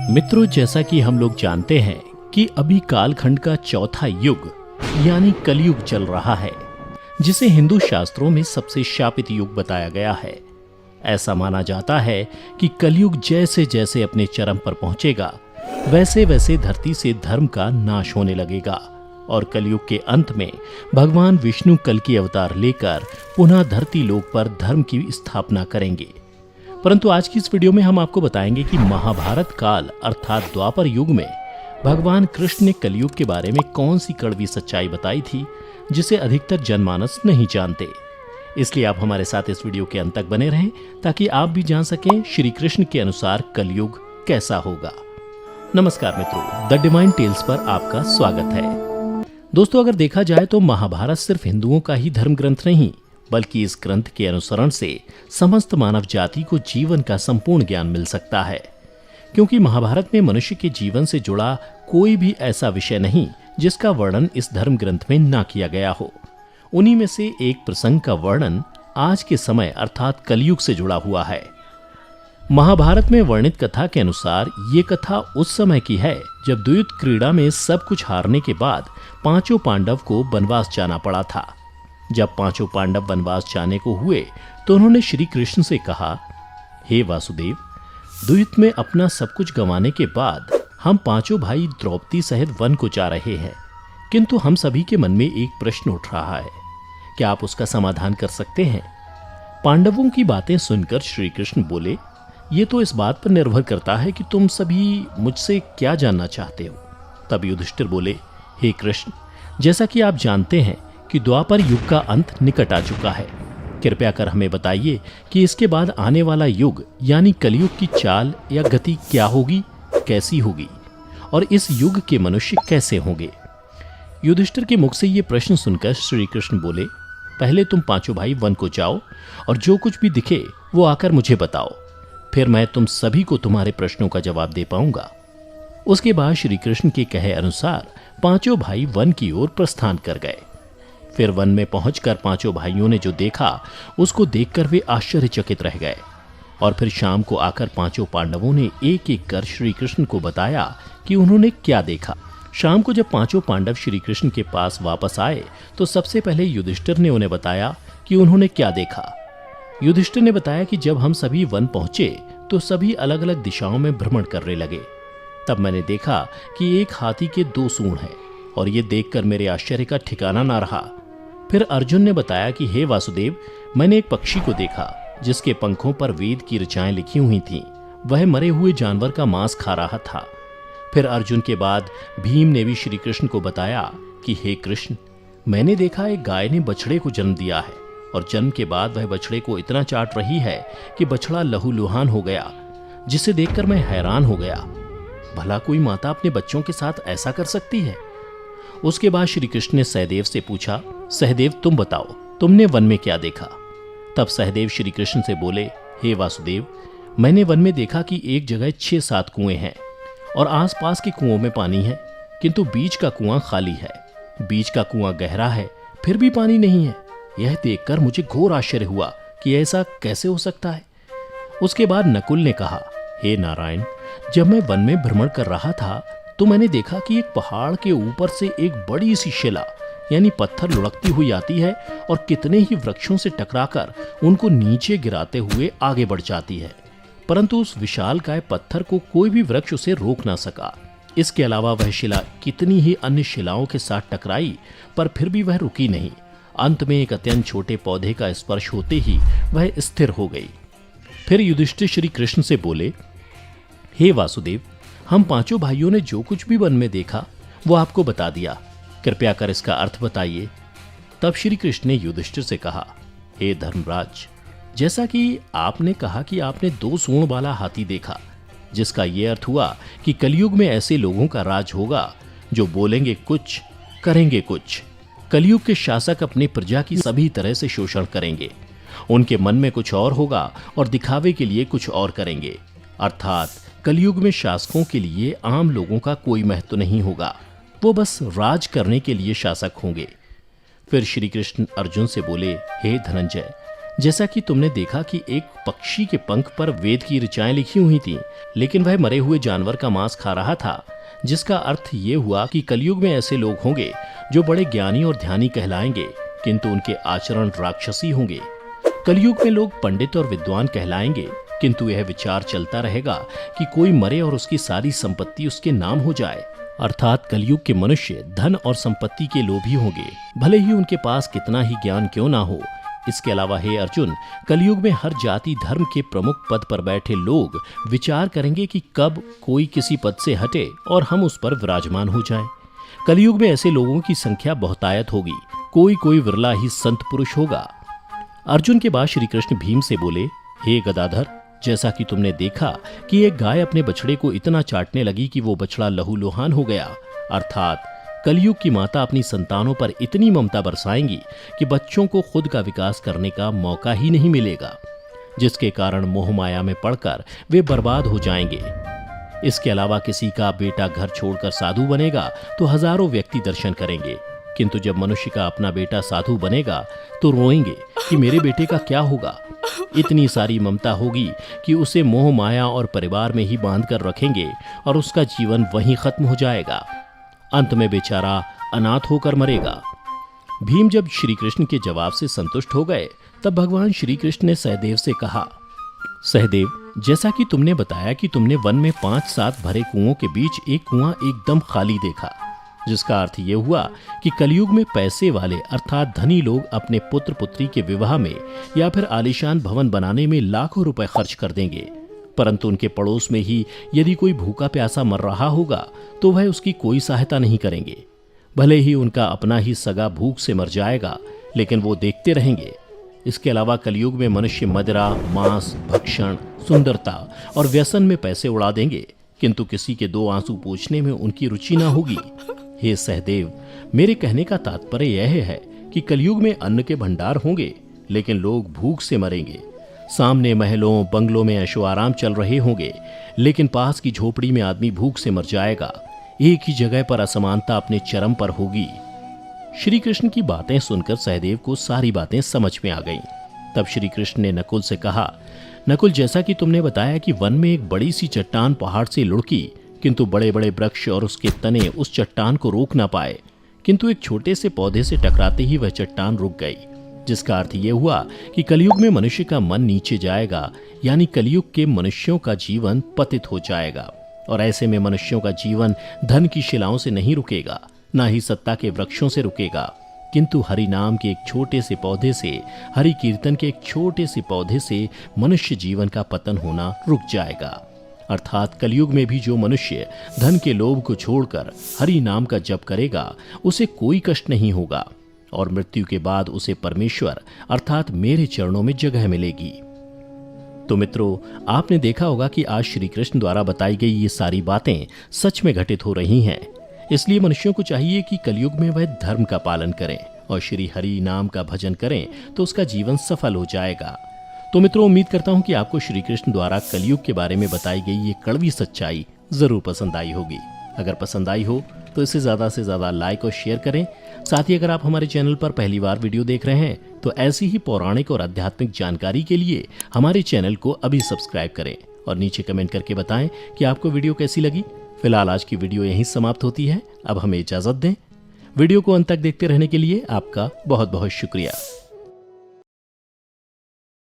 मित्रों, जैसा कि हम लोग जानते हैं कि अभी कालखंड का चौथा युग यानी कलयुग चल रहा है, जिसे हिंदू शास्त्रों में सबसे शापित युग बताया गया है। ऐसा माना जाता है कि कलयुग जैसे जैसे अपने चरम पर पहुंचेगा, वैसे वैसे धरती से धर्म का नाश होने लगेगा और कलयुग के अंत में भगवान विष्णु कल की अवतार लेकर पुनः धरती लोक पर धर्म की स्थापना करेंगे। परंतु आज की इस वीडियो में हम आपको बताएंगे कि महाभारत काल अर्थात द्वापर युग में भगवान कृष्ण ने कलयुग के बारे में कौन सी कड़वी सच्चाई बताई थी, जिसे अधिकतर जनमानस नहीं जानते। इसलिए आप हमारे साथ इस वीडियो के अंत तक बने रहें ताकि आप भी जान सकें श्री कृष्ण के अनुसार कलयुग कैसा होगा। नमस्कार मित्रों, द डिवाइन टेल्स पर आपका स्वागत है। दोस्तों, अगर देखा जाए तो महाभारत सिर्फ हिंदुओं का ही धर्म ग्रंथ नहीं, बल्कि इस ग्रंथ के अनुसरण से समस्त मानव जाति को जीवन का संपूर्ण ज्ञान मिल सकता है, क्योंकि महाभारत में मनुष्य के जीवन से जुड़ा कोई भी ऐसा विषय नहीं जिसका वर्णन इस धर्म ग्रंथ में ना किया गया हो। उन्हीं में से एक प्रसंग का वर्णन आज के समय अर्थात कलयुग से जुड़ा हुआ है। महाभारत में वर्णित कथा के अनुसार ये कथा उस समय की है जब द्वैत क्रीड़ा में सब कुछ हारने के बाद पांचों पांडव को वनवास जाना पड़ा था। जब पांचों पांडव वनवास जाने को हुए तो उन्होंने श्री कृष्ण से कहा, हे वासुदेव, द्वैत में अपना सब कुछ गंवाने के बाद हम पांचों भाई द्रौपदी सहित वन को जा रहे हैं, किंतु हम सभी के मन में एक प्रश्न उठ रहा है, क्या आप उसका समाधान कर सकते हैं? पांडवों की बातें सुनकर श्री कृष्ण बोले, ये तो इस बात पर निर्भर करता है कि तुम सभी मुझसे क्या जानना चाहते हो। तब युधिष्ठिर बोले, हे कृष्ण, जैसा कि आप जानते हैं कि द्वापर युग का अंत निकट आ चुका है। कृपया कर हमें बताइए कि इसके बाद आने वाला युग यानी कलयुग की चाल या गति क्या होगी, कैसी होगी और इस युग के मनुष्य कैसे होंगे। युधिष्ठिर के मुख से ये प्रश्न सुनकर श्री कृष्ण बोले, पहले तुम पांचों भाई वन को जाओ और जो कुछ भी दिखे वो आकर मुझे बताओ, फिर मैं तुम सभी को तुम्हारे प्रश्नों का जवाब दे पाऊंगा। उसके बाद श्री कृष्ण के कहे अनुसार पांचों भाई वन की ओर प्रस्थान कर गए। फिर वन में पहुंचकर पांचों भाइयों ने जो देखा उसको देखकर वे आश्चर्यचकित रह गए और फिर शाम को आकर पांचों पांडवों ने एक एक कर श्री कृष्ण को बताया कि उन्होंने क्या देखा। शाम को जब पांचों पांडव श्री कृष्ण के पास वापस आए तो सबसे पहले युधिष्ठिर ने उन्हें बताया कि उन्होंने क्या देखा। युधिष्ठिर ने बताया कि जब हम सभी वन पहुंचे तो सभी अलग अलग दिशाओं में भ्रमण करने लगे। तब मैंने देखा कि एक हाथी के 2 सूंड हैं और ये देखकर मेरे आश्चर्य का ठिकाना ना रहा। फिर अर्जुन ने बताया कि हे वासुदेव, मैंने एक पक्षी को देखा जिसके पंखों पर वेद की ऋचाएं लिखी हुई थीं। वह मरे हुए जानवर का मांस खा रहा था। फिर अर्जुन के बाद भीम ने भी श्री कृष्ण को बताया कि हे कृष्ण, मैंने देखा एक गाय ने बछड़े को जन्म दिया है और जन्म के बाद वह बछड़े को इतना चाट रही है कि बछड़ा लहूलुहान हो गया, जिसे देखकर मैं हैरान हो गया। भला कोई माता अपने बच्चों के साथ ऐसा कर सकती है? उसके बाद श्री कृष्ण ने सहदेव से पूछा, सहदेव तुम बताओ, तुमने वन में क्या देखा? तब सहदेव श्री कृष्ण से बोले, हे वासुदेव, मैंने वन में देखा कि एक जगह 6-7 कुएं हैं और आसपास के कुओं में पानी है, किंतु बीच का कुआं खाली है। बीच का कुआं गहरा है, फिर भी पानी नहीं है। यह देखकर मुझे घोर आश्चर्य हुआ कि ऐसा कैसे हो सकता है। उसके बाद नकुल ने कहा, हे नारायण, जब मैं वन में भ्रमण कर रहा था तो मैंने देखा कि एक पहाड़ के ऊपर से एक बड़ी सी शिला यानी पत्थर लुढ़कती हुई आती है और कितने ही वृक्षों से टकराकर उनको नीचे गिराते हुए आगे बढ़ जाती है, परंतु उस विशालकाय पत्थर को कोई भी वृक्ष उसे रोक ना सका। इसके अलावा वह शिला कितनी ही अन्य शिलाओं के साथ टकराई पर फिर भी वह रुकी नहीं। अंत में एक अत्यंत छोटे पौधे का स्पर्श होते ही वह स्थिर हो गई। फिर युधिष्ठिर श्री कृष्ण से बोले, हे वासुदेव, हम पांचों भाइयों ने जो कुछ भी वन में देखा वो आपको बता दिया, कृपया कर इसका अर्थ बताइए। तब श्री कृष्ण ने युधिष्ठिर से कहा, हे धर्मराज, जैसा कि आपने कहा कि आपने 2 सूंड वाला हाथी देखा, जिसका ये अर्थ हुआ कि कलयुग में ऐसे लोगों का राज होगा जो बोलेंगे कुछ, करेंगे कुछ। कलयुग के शासक अपनी प्रजा की सभी तरह से शोषण करेंगे। उनके मन में कुछ और होगा और दिखावे के लिए कुछ और करेंगे। अर्थात कलयुग में शासकों के लिए आम लोगों का कोई महत्व नहीं होगा, वो बस राज करने के लिए शासक होंगे। फिर श्री कृष्ण अर्जुन से बोले, हे धनंजय, जैसा कि तुमने देखा कि एक पक्षी के पंख पर वेद की ऋचाएं लिखी हुई थीं, लेकिन वह मरे हुए जानवर का मांस खा रहा था, जिसका अर्थ ये हुआ कि कलयुग में ऐसे लोग होंगे जो बड़े ज्ञानी और ध्यानी कहलाएंगे, किंतु उनके आचरण राक्षसी होंगे। कलयुग में लोग पंडित और विद्वान कहलाएंगे, किंतु यह विचार चलता रहेगा कि कोई मरे और उसकी सारी संपत्ति उसके नाम हो जाए। अर्थात कलयुग के मनुष्य धन और संपत्ति के लोभी होंगे, भले ही उनके पास कितना ही ज्ञान क्यों ना हो। इसके अलावा हे अर्जुन, कलयुग में हर जाति धर्म के प्रमुख पद पर बैठे लोग विचार करेंगे कि कब कोई किसी पद से हटे और हम उस पर विराजमान हो जाएं। कलयुग में ऐसे लोगों की संख्या बहुतायत होगी, कोई कोई विरला ही संत पुरुष होगा। अर्जुन के बाद श्री कृष्ण भीम से बोले, हे गदाधर, जैसा कि तुमने देखा कि एक गाय अपने बछड़े को इतना चाटने लगी कि वो बछड़ा लहूलुहान हो गया, अर्थात कलयुग की माता अपनी संतानों पर इतनी ममता बरसाएंगी कि बच्चों को खुद का विकास करने का मौका ही नहीं मिलेगा, जिसके कारण मोह माया में पड़कर वे बर्बाद हो जाएंगे। इसके अलावा किसी का बेटा घर छोड़कर साधु बनेगा तो हजारों व्यक्ति दर्शन करेंगे, किंतु जब मनुष्य का अपना बेटा साधु बनेगा तो रोएंगे कि मेरे बेटे का क्या होगा। इतनी सारी ममता होगी कि उसे मोह माया और परिवार में ही बांध कर रखेंगे और उसका जीवन वहीं खत्म हो जाएगा। अंत में बेचारा अनाथ होकर मरेगा। भीम जब श्री कृष्ण के जवाब से संतुष्ट हो गए, तब भगवान श्री कृष्ण ने सहदेव से कहा, सहदेव, जैसा कि तुमने बताया कि तुमने वन में 5-7 भरे कुओं के बीच एक कुआं एकदम खाली देखा, जिसका अर्थ ये हुआ कि कलयुग में पैसे वाले अर्थात धनी लोग अपने पुत्र पुत्री के विवाह में या फिर आलीशान भवन बनाने में लाखों रुपए खर्च कर देंगे, परंतु उनके पड़ोस में ही यदि कोई भूखा प्यासा मर रहा होगा तो वह उसकी कोई सहायता नहीं करेंगे। भले ही उनका अपना ही सगा भूख से मर जाएगा, लेकिन वो देखते रहेंगे। इसके अलावा कलयुग में मनुष्य मदिरा, मांस, भक्षण, सुंदरता और व्यसन में पैसे उड़ा देंगे, किंतु किसी के 2 आंसू पोंछने में उनकी रुचि ना होगी। हे सहदेव, मेरे कहने का तात्पर्य यह है कि कलयुग में अन्न के भंडार होंगे, लेकिन लोग भूख से मरेंगे। सामने महलों बंगलों में ऐशो आराम चल रहे होंगे, लेकिन पास की झोपड़ी में आदमी भूख से मर जाएगा। एक ही जगह पर असमानता अपने चरम पर होगी। श्री कृष्ण की बातें सुनकर सहदेव को सारी बातें समझ में आ गईं। तब श्री कृष्ण ने नकुल से कहा, नकुल, जैसा कि तुमने बताया कि वन में एक बड़ी सी चट्टान पहाड़ से लुढ़की, किंतु बड़े बड़े वृक्ष और उसके तने उस चट्टान को रोक ना पाए, किंतु एक छोटे से पौधे से टकराते ही वह चट्टान रुक गई, जिसका अर्थ यह हुआ कि कलयुग में मनुष्य का मन नीचे जाएगा, यानी कलयुग के मनुष्यों का जीवन पतित हो जाएगा। और ऐसे में मनुष्यों का जीवन धन की शिलाओं से नहीं रुकेगा, ना ही सत्ता के वृक्षों से रुकेगा, किंतु हरि नाम के एक छोटे से पौधे से, हरि कीर्तन के एक छोटे से पौधे से मनुष्य जीवन का पतन होना रुक जाएगा। अर्थात कलयुग में भी जो मनुष्य धन के लोभ को छोड़कर हरि नाम का जप करेगा, उसे कोई कष्ट नहीं होगा और मृत्यु के बाद उसे परमेश्वर अर्थात मेरे चरणों में जगह मिलेगी। तो मित्रों, आपने देखा होगा कि आज श्री कृष्ण द्वारा बताई गई ये सारी बातें सच में घटित हो रही हैं। इसलिए मनुष्यों को चाहिए कि कलयुग में वह धर्म का पालन करें और श्री हरि नाम का भजन करें, तो उसका जीवन सफल हो जाएगा। तो मित्रों, उम्मीद करता हूं कि आपको श्री कृष्ण द्वारा कलयुग के बारे में बताई गई ये कड़वी सच्चाई जरूर पसंद आई होगी। अगर पसंद आई हो तो इसे ज़्यादा से ज़्यादा लाइक और शेयर करें। साथ ही अगर आप हमारे चैनल पर पहली बार वीडियो देख रहे हैं तो ऐसी ही पौराणिक और आध्यात्मिक जानकारी के लिए हमारे चैनल को अभी सब्सक्राइब करें और नीचे कमेंट करके बताएं कि आपको वीडियो कैसी लगी। फिलहाल आज की वीडियो यहीं समाप्त होती है। अब हमें इजाज़त दें। वीडियो को अंत तक देखते रहने के लिए आपका बहुत बहुत शुक्रिया।